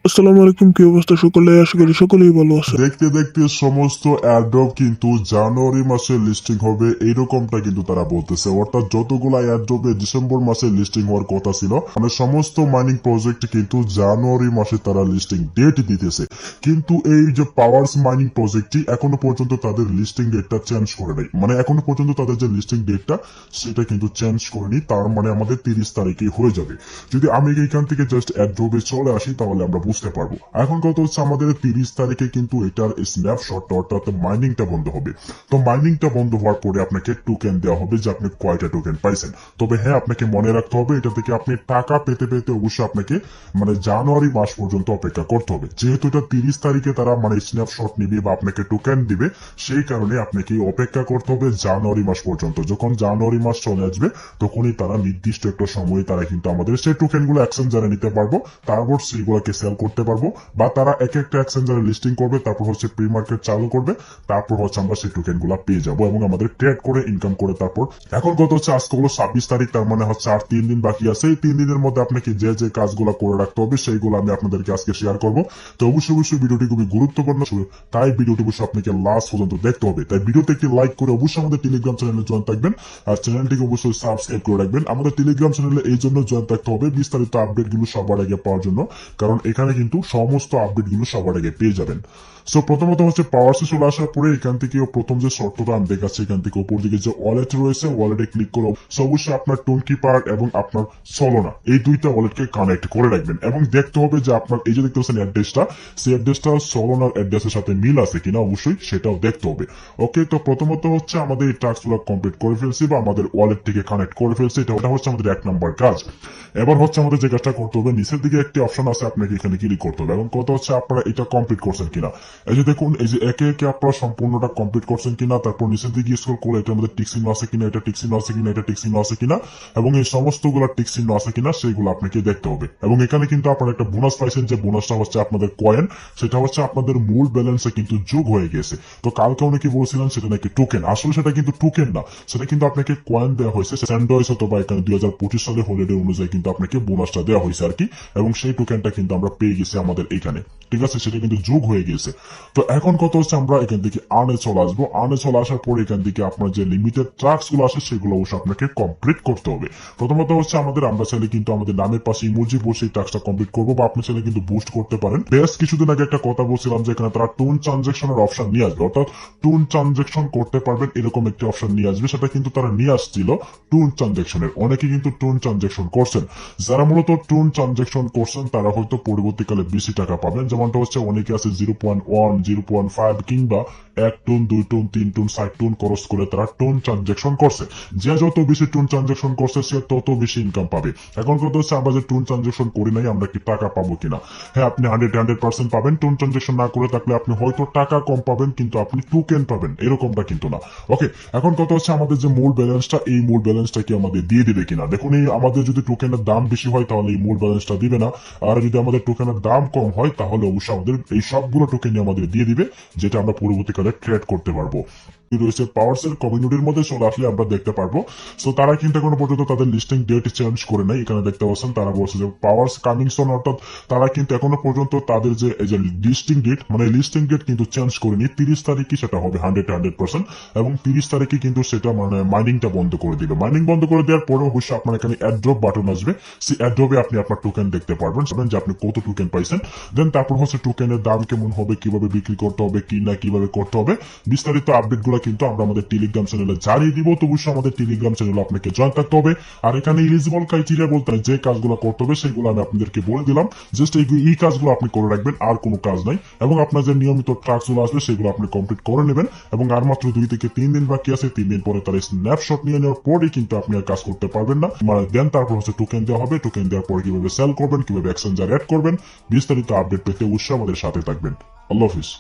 আসসালামু আলাইকুম, কি অবস্থা সকলে? আশা করি সকলেই ভালো আছে। দেখতে দেখতে সমস্ত এয়ারড্রপ কিন্তু জানুয়ারি মাসে লিস্টিং হবে এইরকমটা কিন্তু তারা বলতেছে। অর্থাৎ যতগুলা এয়ারড্রপে ডিসেম্বর মাসে লিস্টিং হওয়ার কথা ছিল, মানে সমস্ত মাইনিং প্রজেক্ট কিন্তু জানুয়ারি মাসে তারা লিস্টিং ডেট দিতেছে। কিন্তু এই যে পাওয়ার্স মাইনিং প্রজেক্টটি এখনো পর্যন্ত তাদের লিস্টিং ডেটটা চেঞ্জ করে নাই, মানে এখনো পর্যন্ত তাদের যে লিস্টিং ডেটটা সেটা কিন্তু চেঞ্জ করেনি। তার মানে আমাদের 30 তারিখে হয়ে যাবে। যদি আমি এখান থেকে জাস্ট এয়ারড্রপে চলে আসি তাহলে আমরা বুঝতে পারবো। এখন কথা হচ্ছে আমাদের 30 তারিখে কিন্তু এটার স্ন্যাপশটটা অর্থাৎ মাইনিংটা বন্ধ হবে। তো মাইনিংটা বন্ধ হওয়ার পরে আপনাকে টোকেন দেওয়া হবে যে আপনি কয়টা টোকেন পাইছেন। তবে হ্যাঁ, আপনাকে মনে রাখতে হবে এটা থেকে আপনি টাকা পেতে পেতে অবশ্যই আপনাকে মানে জানুয়ারি মাস পর্যন্ত অপেক্ষা করতে হবে। যেহেতু এটা 30 তারিখে তারা মানে স্ন্যাপশট নিবে বা আপনাকে টোকেন দিবে, সেই কারণে আপনাকে অপেক্ষা করতে হবে জানুয়ারি মাস পর্যন্ত। যখন জানুয়ারি মাস চলে আসবে তখনই তারা নির্দিষ্ট একটা সময়ে তারা কিন্তু আমাদের সেই টোকেন গুলো এক্সচেঞ্জারে নিতে পারবো, তারপর সেইগুলোকে সেল করতে পারবো, বা তারা এক একটা এক্সচেঞ্জারে লিস্টিং করবে, তারপর হচ্ছে প্রি মার্কেট চালু করবে, তারপর হচ্ছে আমরা সেই টোকেন গুলা পেয়ে যাবো এবং আমাদের ট্রেড করে ইনকাম করে তারপর। এখন কত হচ্ছে আজকে হলো 26 তারিখ, তার মানে হচ্ছে আর 3 দিন বাকি আছে। এই 3 দিনের মধ্যে আপনাকে যে যে কাজগুলো করে রাখতে হবে সেইগুলো আমি আপনাদেরকে আজকে শেয়ার করবো। তো অবশ্যই ভিডিওটি খুবই গুরুত্বপূর্ণ, তাই ভিডিওটি অবশ্যই আপনাকে লাস্ট পর্যন্ত দেখতে হবে। তাই ভিডিওতে একটি লাইক করে অবশ্যই আমাদের টেলিগ্রাম চ্যানেলে জয়েন থাকবেন, আর চ্যানেলটিকে অবশ্যই সাবস্ক্রাইব করে রাখবেন। আমাদের টেলিগ্রাম চ্যানেলে এই জন্য জয়েন থাকতে হবে বিস্তারিত আপডেট গুলো সবার আগে পাওয়ার জন্য, কারণ এখানে কিন্তু সমস্ত আপডেট গুলো সবার আগে পেয়ে যাবেন। সো প্রথমত হচ্ছে পাওয়ার্সে চলে আসার পরে এখান থেকে প্রথম যে শর্তটা আমি দেখাচ্ছি, এখান থেকে উপর দিকে যে ওয়ালেট রয়েছে ওয়ালেটে ক্লিক করো। অবশ্যই আপনার টোনকি পার্ক এবং আপনার সলোনা এই দুইটা ওয়ালেটকে কানেক্ট করে রাখবেন এবং দেখতে হবে যে আপনার এই যে দেখতে পাচ্ছেন অ্যাড্রেসটা, সেই অ্যাড্রেসটা সলোনার অ্যাড্রেসের সাথে মিল আছে কিনা অবশ্যই সেটাও দেখতে হবে। ওকে, তো প্রথমত হচ্ছে আমাদের এই টাস্কগুলো কমপ্লিট করে ফেলছি বা আমাদের ওয়ালেট থেকে কানেক্ট করে ফেলছি, এটা হচ্ছে আমাদের 1 নাম্বার কাজ। এবার হচ্ছে আমাদের যে কাজটা করতে হবে, নিচের দিকে একটি অপশন আছে, আপনাকে এখানে ক্লিক করতে হবে এবং কথা হচ্ছে আপনারা এটা কমপ্লিট করছেন কিনা। এই যে দেখুন, এই যে একে একে আপনারা সম্পূর্ণটা কমপ্লিট করছেন কিনা, তারপর নিচের দিকে স্ক্রল করে এটা আমাদের টিক চিহ্ন আছে কিনা, এটা টিক চিহ্ন আছে কিনা, এটা টিক চিহ্ন আছে কিনা, এবং এই সমস্ত গুলা টিক চিহ্ন আছে কিনা সেইগুলো আপনাকে দেখতে হবে। এবং এখানে কিন্তু আপনারা একটা বোনাস পাইছেন, যে বোনাসটা হচ্ছে আপনাদের কয়েন, সেটা হচ্ছে আপনাদের মূল ব্যালেন্সে কিন্তু যোগ হয়ে গেছে। তো কালকে অনেকে বলছিলেন সেটা নাকি টোকেন, আসলে সেটা কিন্তু টোকেন না, সেটা কিন্তু আপনাকে কয়েন দেওয়া হয়েছে স্যান্ডয়েস অথবা এখানে 2025 সালে হলিডে অনুযায়ী কিন্তু আপনাকে বোনাসটা দেওয়া হয়েছে আর কি। এবং সেই টোকেনটা কিন্তু আমরা পেয়ে গেছি আমাদের এখানে, ঠিক আছে, সেটা কিন্তু যোগ হয়ে গেছে। তো এখন কত হচ্ছে আমরা এখান থেকে আর্নে চলে আসবো। আর্নে চলে আসার পর এখান থেকে আপনার যে লিমিটেড ট্রাক্স গুলো আছে সেগুলো অবশ্যই আপনাকে কমপ্লিট করতে হবে। প্রথমত হচ্ছে আমরা চাইলে কিন্তু আমাদের নামের পাশে ইমোজি বসে এই টাস্কটা কমপ্লিট করবো, বা আপনি চাইলে কিন্তু বুস্ট করতে পারেন। বেশ কিছুদিন আগে একটা কথা বলছিলাম যে এখানে তারা টোন ট্রানজেকশনের অপশন নিয়ে আসবে, অর্থাৎ টোন ট্রানজেকশন করতে পারবেন এরকম একটি অপশন নিয়ে আসবে। সেটা কিন্তু তারা নিয়ে আসছিল টোন ট্রানজেকশনের। অনেকে কিন্তু টোন ট্রানজেকশন করছেন, যারা মূলত টোন ট্রানজেকশন করছেন তারা হয়তো পরবর্তীকালে বেশি টাকা পাবেন। যেমনটা হচ্ছে অনেকে আছে 0.1, 0.5 কিংবা 1 টোন, 2 টোন, 3 টোন, 4 টোন খরচ করে তারা টোন ট্রানজেকশন করছে। যে যত বেশি টোন ট্রানজেকশন করছে সে তত বেশি ইনকাম পাবে। এখন কথা হচ্ছে আমরা যে টোন ট্রানজেকশন করি নাই আমরা কি টাকা পাবো কিনা। হ্যাঁ, আপনি 100% পাবেন। টোন ট্রানজেকশন না করে থাকলে আপনি হয়তো টাকা কম পাবেন কিন্তু আপনি টোকেন পাবেন, এরকমটা কিন্তু না। ওকে, এখন কথা হচ্ছে আমাদের যে মূল ব্যালেন্সটা, এই মূল ব্যালেন্সটা কি আমাদের দিয়ে দিবে কিনা। দেখুন, এই আমাদের যদি টোকেনের দাম বেশি হয় তাহলে এই মূল ব্যালেন্সটা দিবে না, আর যদি আমাদের টোকেনের দাম কম হয় তাহলে অবশ্যই আমাদের এই সবগুলো টোকেন আমাদের দিয়ে দিবে, যেটা আমরা পরবর্তীকালে ট্রেড করতে পারবো। রয়েছে পাওয়ার্সের কমিউনিটির মধ্যে চলে আসলে আমরা দেখতে পারবো। সো তারা কিন্তু এখনো পর্যন্ত তাদের লিস্টিং ডেট চেঞ্জ করে নাই। এখানে দেখতে পাচ্ছেন তারা বলছে যে পাওয়ার্স কামিং সুন, অর্থাৎ তারা কিন্তু এখনো পর্যন্ত তাদের যে এই যে লিস্টিং ডেট, মানে লিস্টিং ডেট কিন্তু চেঞ্জ করেনি। 30 তারিখে সেটা হবে 100%, এবং 30 তারিখে কিন্তু সেটা মানে মাইনিংটা বন্ধ করে দিবে। মাইনিং বন্ধ করে দেওয়ার পরে অবশ্যই আপনার এখানে অ্যাড্রপ বাটন আসবে, সেই অ্যাড্রপে আপনি আপনার টোকেন দেখতে পারবেন যে আপনি কত টোকেন পাইছেন। দেন তারপর হচ্ছে টোকেনের দাম কেমন হবে, কিভাবে বিক্রি করতে হবে, কি না কিভাবে করতে হবে, বিস্তারিত আপডেট গুলা কিন্তু আমরা আমাদের টেলিগ্রাম চ্যানেলে জানিয়ে দিব। তো অবশ্যই আমাদের টেলিগ্রাম চ্যানেলে আপনাকে জয়েন থাকতে হবে। আর এখানে ইলিজিবল ক্রাইটেরিয়া বলতে যে কাজগুলো করতে হবে সেগুলো আমি আপনাদেরকে বলে দিলাম। জাস্ট এই কাজগুলো আপনি করে রাখবেন, আর কোনো কাজ নাই। এবং আপনার যে নিয়মিত ট্রাক্স গুলো আসবে সেগুলো আপনি কমপ্লিট করে নেবেন। এবং আর মাত্র 2 থেকে 3 দিন বাকি আছে। 3 দিন পরে তার স্ন্যাপশট নিয়ে নেওয়ার পরে কিন্তু আপনি আর কাজ করতে পারবেন না। মানে দেন তারপর হচ্ছে টোকেন দেওয়া হবে। টোকেন দেওয়ার পরে কিভাবে সেল করবেন, কিভাবে এক্সচেঞ্জার অ্যাড করবেন, বিস্তারিত আপডেট পেতে অবশ্যই আমাদের সাথে থাকবেন। আল্লাহ হাফিজ।